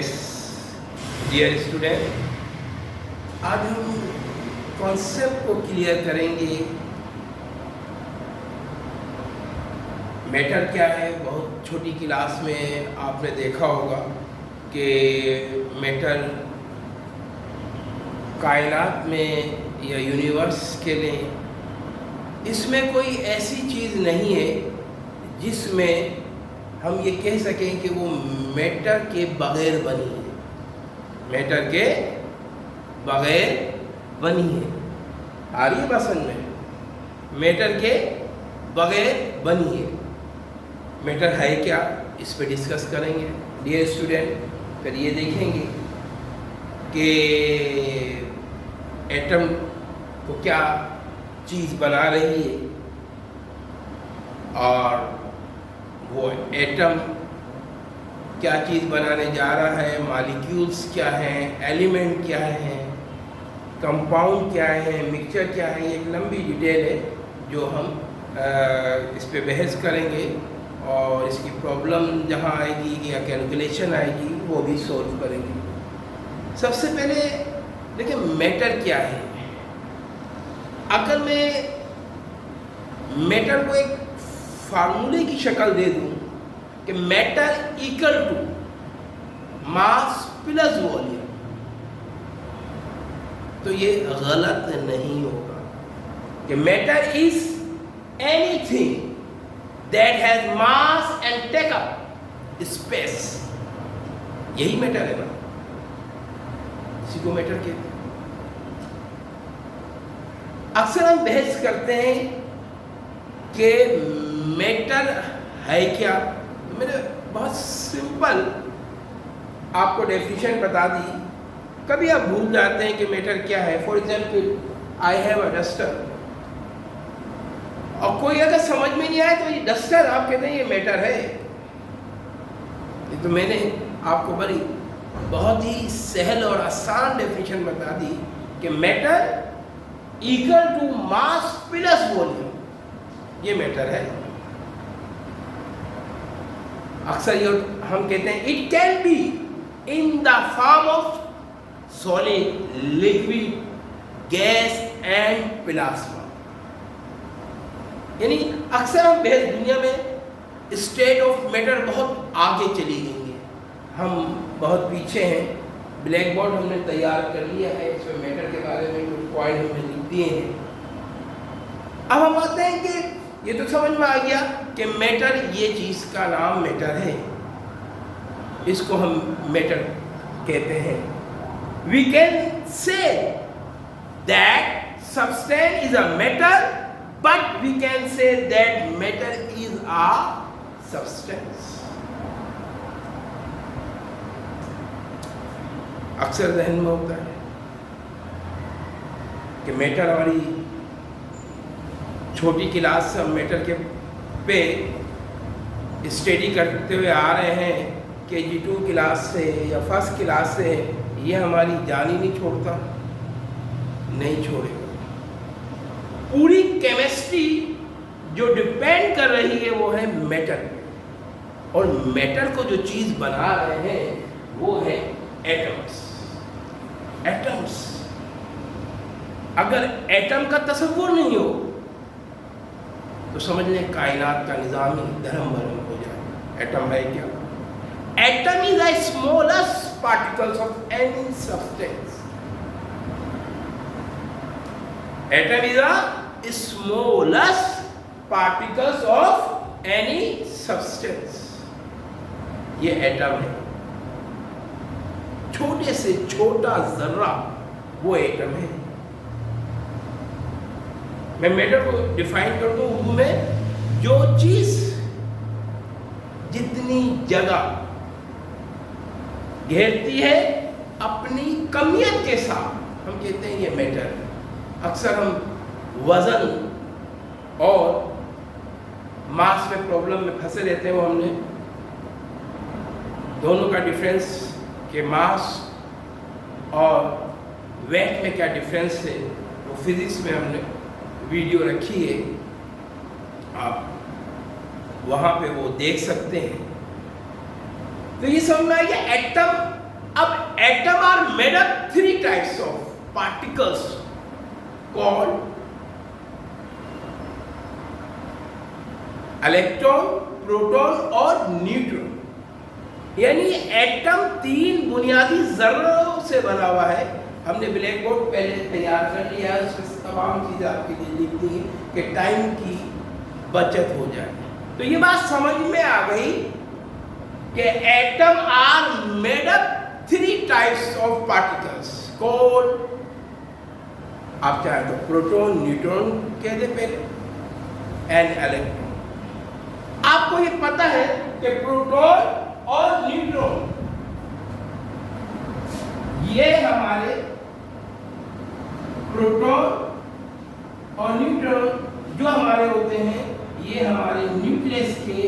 Dear student, आज हम concept को क्लियर करेंगे। मैटर क्या है? बहुत छोटी क्लास में आपने देखा होगा कि मैटर कायनात में या यूनिवर्स के लिए इसमें कोई ऐसी चीज़ नहीं है जिसमें हम ये कह सकें कि वो मैटर के बगैर बनी है। मैटर के बगैर बनी है। आ रही है बात समझ में? मैटर के बगैर बनी है। मैटर है क्या, इस पे डिस्कस करेंगे डियर स्टूडेंट। फिर ये देखेंगे कि एटम को क्या चीज़ बना रही है और वो एटम क्या चीज़ बनाने जा रहा है, मॉलिक्यूल्स क्या हैं, एलिमेंट क्या हैं, कंपाउंड क्या है, मिक्सचर क्या है। ये एक लंबी डिटेल है जो हम इस पे बहस करेंगे और इसकी प्रॉब्लम जहाँ आएगी या कैलकुलेशन आएगी वो भी सॉल्व करेंगे। सबसे पहले देखिए मैटर क्या है। अगर मैं मैटर को एक फार्मूले की शक्ल दे दूं कि matter equal to mass plus volume, तो ये गलत नहीं होगा कि matter is anything that has mass and take up space. यही मैटर है ना, इसी को मैटर कहते हैं। अक्सर हम बहस करते हैं कि मैटर है क्या। तो मैंने बहुत सिंपल आपको डेफिनेशन बता दी। कभी आप भूल जाते हैं कि मैटर क्या है। For example, I have a duster, और कोई अगर समझ में नहीं आए तो ये डस्टर आप कहते हैं ये मैटर है। ये तो मैंने आपको बड़ी बहुत ही सहल और आसान डेफिनेशन बता दी कि matter equal to mass plus volume, ये मैटर है। अक्सर ये हम कहते हैं it can be in the form of solid, liquid, gas and plasma. यानी अक्सर हम दुनिया में स्टेट ऑफ मैटर बहुत आगे चली गई है, हम बहुत पीछे हैं। ब्लैक बोर्ड हमने तैयार कर लिया है, इसमें मैटर के बारे में कुछ पॉइंट हमने लिख दिए हैं। अब हम आते हैं कि ये तो समझ में आ गया कि मैटर, ये चीज़ का नाम मैटर है, इसको हम मैटर कहते हैं। We can say that substance is a matter, but we can say that matter is a substance. अक्सर जहन में होता है कि मैटर, हमारी छोटी क्लास से हम मैटर के पे स्टडी करते हुए आ रहे हैं KG2 क्लास से या फर्स्ट क्लास से। ये हमारी जान ही नहीं छोड़ता, नहीं छोड़ेगा। पूरी केमिस्ट्री जो डिपेंड कर रही है वो है मैटर पे, और मैटर को जो चीज़ बना रहे हैं वो है एटम्स। एटम्स, अगर एटम का तस्वुर नहीं हो तो समझ लें कायनात का निज़ाम ही धर्म भरम हो जाएगा। एटम है क्या? Atom is the smallest particles of any substance. Atom is the smallest particles of any substance. ये एटम है, छोटे से छोटा जर्रा वो एटम है। मैं मैटर को डिफाइन कर दूं उर्दू में, जो चीज जितनी जगह घेरती है अपनी कमियत के साथ, हम कहते हैं ये मैटर। अक्सर हम वजन और मास में प्रॉब्लम में फंसे रहते हैं। वो हमने दोनों का डिफरेंस कि मास और वेट में क्या डिफरेंस है, वो फिजिक्स में हमने वीडियो रखी है, आप वहाँ पे वो देख सकते हैं। तो ये समझ में आ गया एटम अब atom are made up 3 types of particles called electron, proton और न्यूट्रॉन। यानी एटम 3 बुनियादी जर्रों से बना हुआ है। हमने ब्लैक बोर्ड पहले तैयार कर लिया है, उसमें तमाम चीज़ें आपके लिए लिख दी हैं कि टाइम की बचत हो जाए। तो ये बात समझ में आ गई कि atom are made up 3 types of particles called, आप चाहे तो प्रोटॉन, न्यूट्रॉन कह दे पहले, एंड इलेक्ट्रॉन। आपको ये पता है कि प्रोटॉन और न्यूट्रॉन ये हमारे प्रोटॉन और न्यूट्रॉन जो हमारे होते हैं, ये हमारे न्यूक्लियस के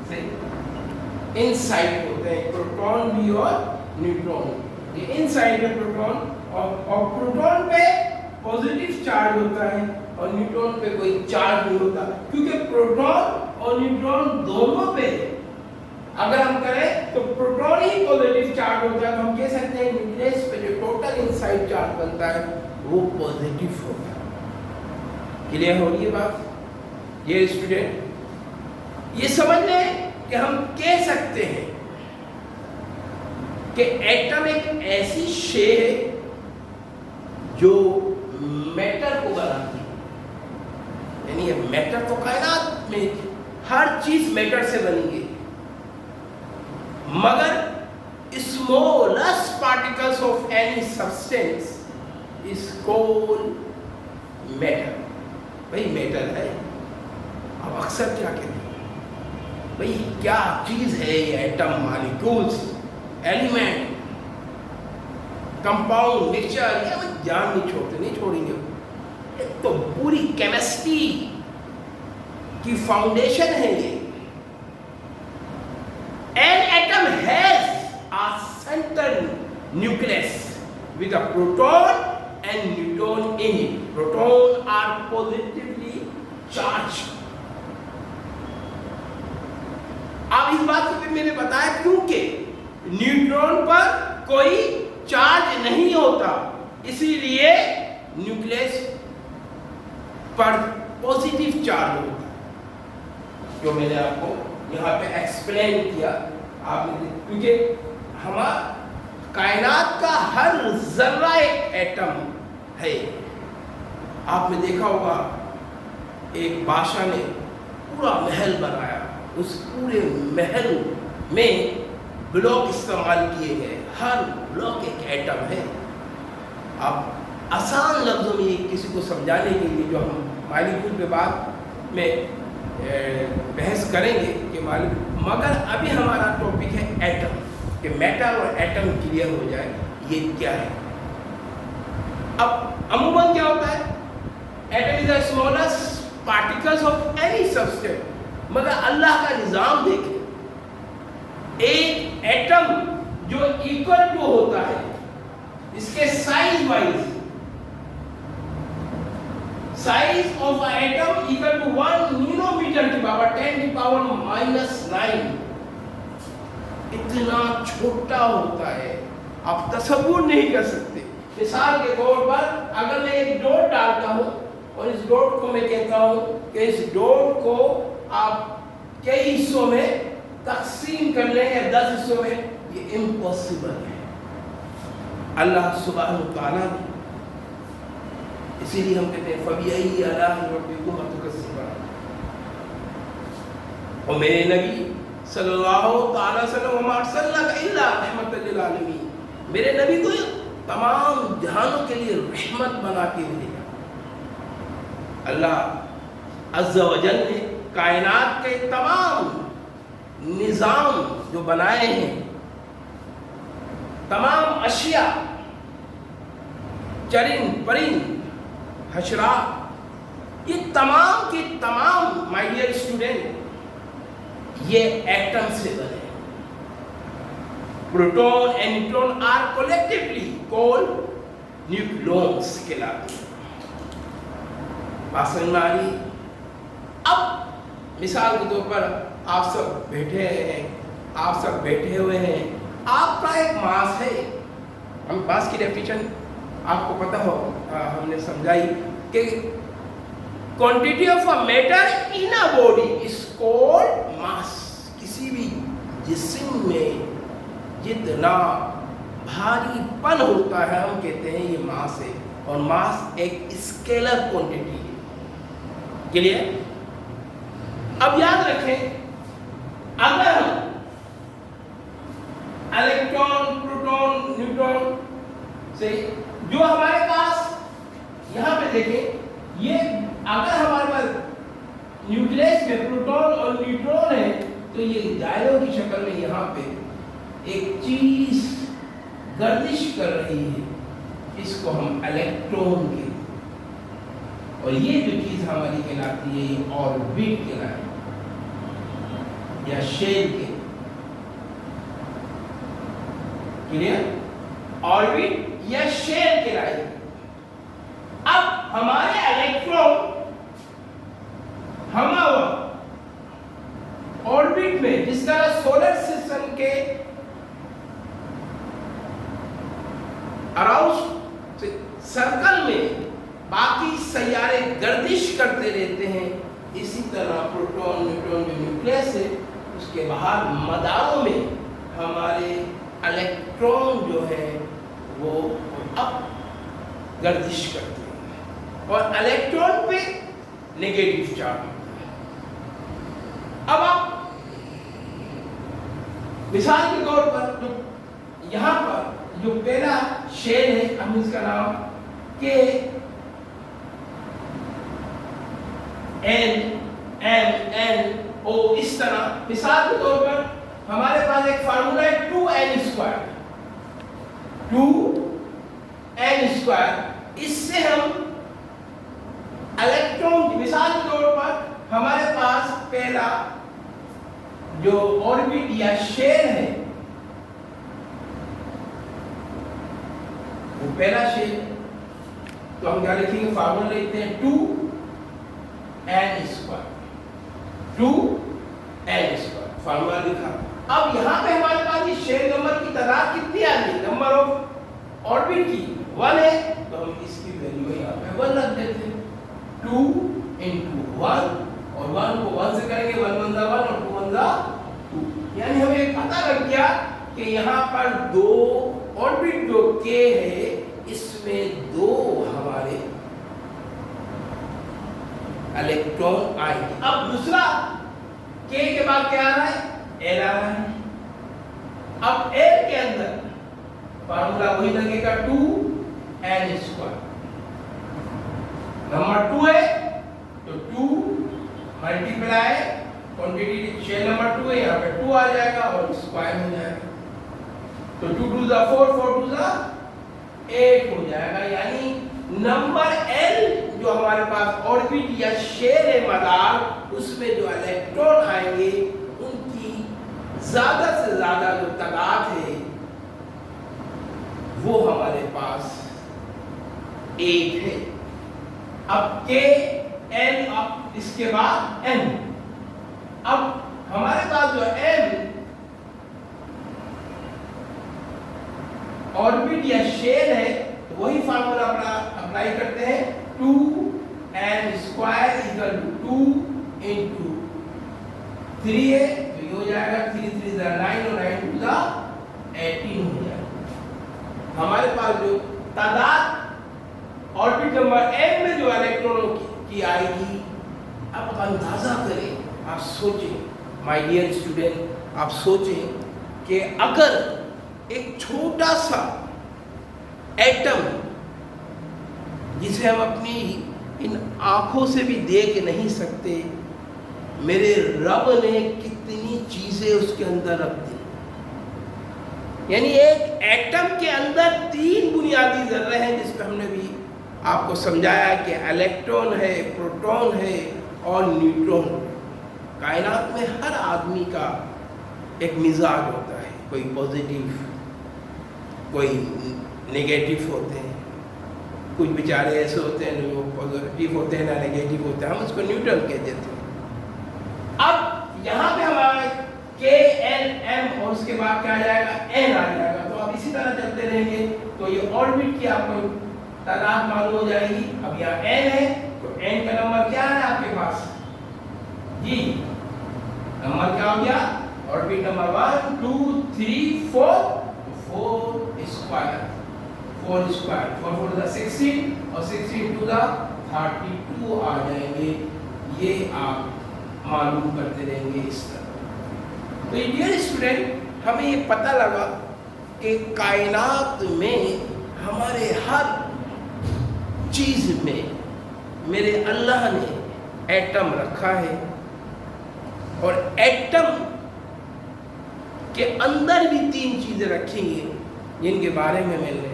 से इनसाइड होते हैं, प्रोटॉन भी और न्यूट्रॉन। ये इनसाइड है प्रोटॉन, और प्रोटॉन पे पॉजिटिव चार्ज होता है और न्यूट्रॉन पे कोई चार्ज नहीं होता, क्योंकि प्रोटॉन और न्यूट्रॉन दोनों पे अगर हम करें तो प्रोटॉन ही पॉजिटिव चार्ज होता है, तो हम कह सकते हैं न्यूक्लियस पे जो टोटल इनसाइड चार्ज बनता है वो पॉजिटिव होता है। क्लियर हो रही है बात? ये स्टूडेंट ये समझ लें कि हम कह सकते हैं कि एटम एक ऐसी शे है जो मैटर को बनाती है। यानी ये मैटर तो कायनात में हर चीज मैटर से बनी है, मगर smallest particles of any substance is called matter. भाई मैटर है। अब अक्सर क्या कहते हैं, भाई क्या चीज है ये atom, molecules, element, compound, mixture, ये जान नहीं छोड़ते, नहीं छोड़ेंगे। तो पूरी केमिस्ट्री की फाउंडेशन है ये। An atom has a central nucleus with a proton and neutron in it. Proton are positively charged. अब इस बात को भी मैंने बताया क्योंकि न्यूट्रॉन पर कोई चार्ज नहीं होता, इसीलिए न्यूक्लियस पर पॉजिटिव चार्ज होता है, जो मैंने आपको यहाँ पे एक्सप्लेन किया। आपने क्योंकि हमारा कायनात का हर जर्रा एक एटम है। आपने देखा होगा एक बादशाह ने पूरा महल बनाया, उस पूरे महल में ब्लॉक इस्तेमाल किए गए, हर ब्लॉक एक एटम है। आप आसान लफ्ज़ों में किसी को समझाने के लिए, जो हम मॉलिक्यूल पे बाद में बहस करेंगे कि मगर अभी हमारा टॉपिक है एटम, कि मैटर और एटम क्लियर हो जाए ये क्या है। अब अमूमन क्या होता है, atom is the smallest particles of any substance, मगर अल्लाह का निज़ाम देखें, एक एटम जो इक्वल टू होता है इसके size wise, size of atom equal to 1 nanometer की पावर 10 की पावर -9, इतना छोटा होता है आप तसव्वुर नहीं कर सकते। मिसाल के तौर पर अगर मैं एक डॉट डालता हूँ और इस डॉट को मैं कहता हूँ कि इस डॉट को आप कई हिस्सों में तकसीम कर लें या 10 हिस्सों में, ये इम्पॉसिबल है। अल्लाह सुब्हानहू व तआला ने, इसीलिए हम कहते हैं फबिअय्यि आलाइ रब्बिकुमा तुकज़्ज़िबान। और मेरे नबी सल्लल्लाहु तआला अलैहि वसल्लम वमा अरसलनाका इल्ला रहमतल लिल आलमीन, मेरे नबी को तमाम जहानों के लिए रहमत बना के भेजा। अल्लाह अज़्ज़ा व जल ने कायनात के तमाम निज़ाम जो बनाए हैं, तमाम अशिया, चरिंद परिंद, हशरा, ये तमाम के तमाम माय डियर स्टूडेंट ये एटम से बने। Proton and neutron are collectively called nucleons कहलाते हैं। बात समझ में आ रही? अब मिसाल के तौर पर आप सब बैठे हुए हैं आपका एक मास है। हम मास की डेफिनेशन आपको पता हो, हमने समझाई कि quantity of a matter in a body is called मास। किसी भी जिस्म में जितना भारीपन होता है हम कहते हैं ये मास है, और मास एक स्केलर क्वांटिटी है। क्लियर? अब याद रखें, अगर हम इलेक्ट्रॉन, प्रोटॉन, न्यूट्रॉन से जो हमारे पास यहाँ पे देखें, ये अगर हमारे पास न्यूक्लियस में प्रोटॉन और न्यूट्रॉन है तो ये जायरों की शक्ल में यहाँ पे एक चीज गर्दिश कर रही है, इसको हम इलेक्ट्रॉन कहते हैं। और ये जो चीज हमारी कहलाती है ये ऑर्बिट कहलाती है या शेल के। क्लियर? ऑर्बिट या शेल कहलाई। अब हमारे इलेक्ट्रॉन हमारा ऑर्बिट में, जिस तरह सोलर सिस्टम के अराउंड सर्कल में बाकी सैयारे गर्दिश करते रहते हैं, इसी तरह प्रोटॉन, न्यूट्रॉन जो न्यूक्लियस है उसके बाहर मदारों में हमारे इलेक्ट्रॉन जो है वो अब गर्दिश करते हैं और इलेक्ट्रॉन पे नेगेटिव चार्ज होता है। अब आप मिसाल के तौर पर जो यहाँ पर जो पहला शेल है, हम इसका नाम के एन एम एन ओ, इस तरह मिसाल के तौर पर हमारे पास एक फार्मूला है 2n²। 2n², इससे हम इलेक्ट्रॉन की मिसाल के तौर पर हमारे पास पहला जो ऑर्बिट या शेल है वो पहला शेल, तो हम क्या लिखेंगे, फार्मूला लिखते हैं 2n²। 2n², फार्मूला लिखा। अब यहाँ पे हमारे पास ये शेल नंबर की तादाद कितनी आ गई, नंबर ऑफ ऑर्बिट की 1 है, तो हम इसकी वैल्यू यहाँ पे 1 रख देते हैं। 2 × 1, और 1 को 1 से करेंगे, 1 × 1 और 2 × 2, यानी हमें पता लग गया कि यहाँ पर 2 ऑर्बिट जो k है इसमें 2 हमारे इलेक्ट्रॉन आएंगे। अब दूसरा k के बाद क्या आ रहा है, L आ रहा है। अब L के अंदर फार्मूला वही लगेगा 2n²। नंबर 2 है तो 2 मल्टीप्लाई क्वांटिटी शेल नंबर 2 है, यहाँ पे 2 आ जाएगा और स्क्वायर हो जाएगा, तो 2 2 4 4 2 8 हो जाएगा। यानी नंबर L जो हमारे पास ऑर्बिट या शेल है मदार, उसमें जो इलेक्ट्रॉन आएंगे उनकी ज्यादा से ज्यादा जो तादाद है वो हमारे पास 8 है। अब K N, अब इसके बाद M। अब हमारे पास जो M ऑर्बिट या शेल है तो वही फार्मूला अप्लाई करते हैं, 2n² = 2 × 3 है तो ये हो जाएगा 3 3 9 और 9 2 18 हो जाएगा। हमारे पास जो तादाद ऑर्बिट नंबर m में जो इलेक्ट्रॉनों की आएगी, अब अंदाजा करें, आप सोचें माय डियर स्टूडेंट, आप सोचें कि अगर एक छोटा सा एटम जिसे हम अपनी इन आंखों से भी देख नहीं सकते, मेरे रब ने कितनी चीजें उसके अंदर रख दी। यानी एक एटम के अंदर 3 बुनियादी जर्रे हैं, जिस पर हमने भी आपको समझाया कि इलेक्ट्रॉन है, प्रोटॉन है और न्यूट्रॉन। कायनात में हर आदमी का एक मिजाज होता है, कोई पॉजिटिव कोई नेगेटिव होते हैं, कुछ बेचारे ऐसे होते हैं जो पॉजिटिव होते हैं ना नेगेटिव होते हैं, हम उसको न्यूट्रल कह देते हैं। अब यहाँ पे हमारे K N M और उसके बाद क्या आ जाएगा, n आ जाएगा। तो आप इसी तरह चलते रहेंगे तो ये ऑर्बिट की आपको तादाद मालूम हो जाएगी। अब यहाँ n है तो n का नंबर क्या है आपके पास जी, नंबर क्या हो गया, orbit number 1 2 3 4, 4 square, 4 square, 4 4 the 16 और 16 टू द 32 आ जाएंगे। ये आप मालूम करते रहेंगे इस तरह। तो डियर स्टूडेंट, हमें ये पता लगा कि कायनात में हमारे हर चीज में मेरे अल्लाह ने एटम रखा है, और एटम के अंदर भी 3 चीजें रखी हैं जिनके बारे में मैंने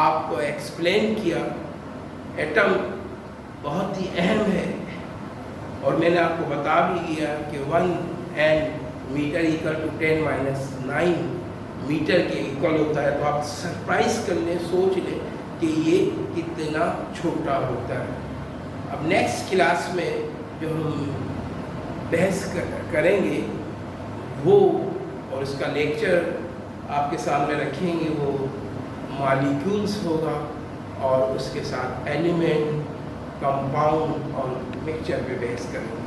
आपको एक्सप्लेन किया। एटम बहुत ही अहम है, और मैंने आपको बता भी दिया कि 1 मीटर इक्वल टू 10⁻9 मीटर के इक्वल होता है। तो आप सरप्राइज कर लें, सोच लें कि ये कितना छोटा होता है। अब नेक्स्ट क्लास में जो हम बहस करेंगे वो, और इसका लेक्चर आपके सामने रखेंगे, वो मॉलिक्यूल्स होगा, और उसके साथ एलिमेंट, कंपाउंड और मिक्सचर पे बहस करेंगे।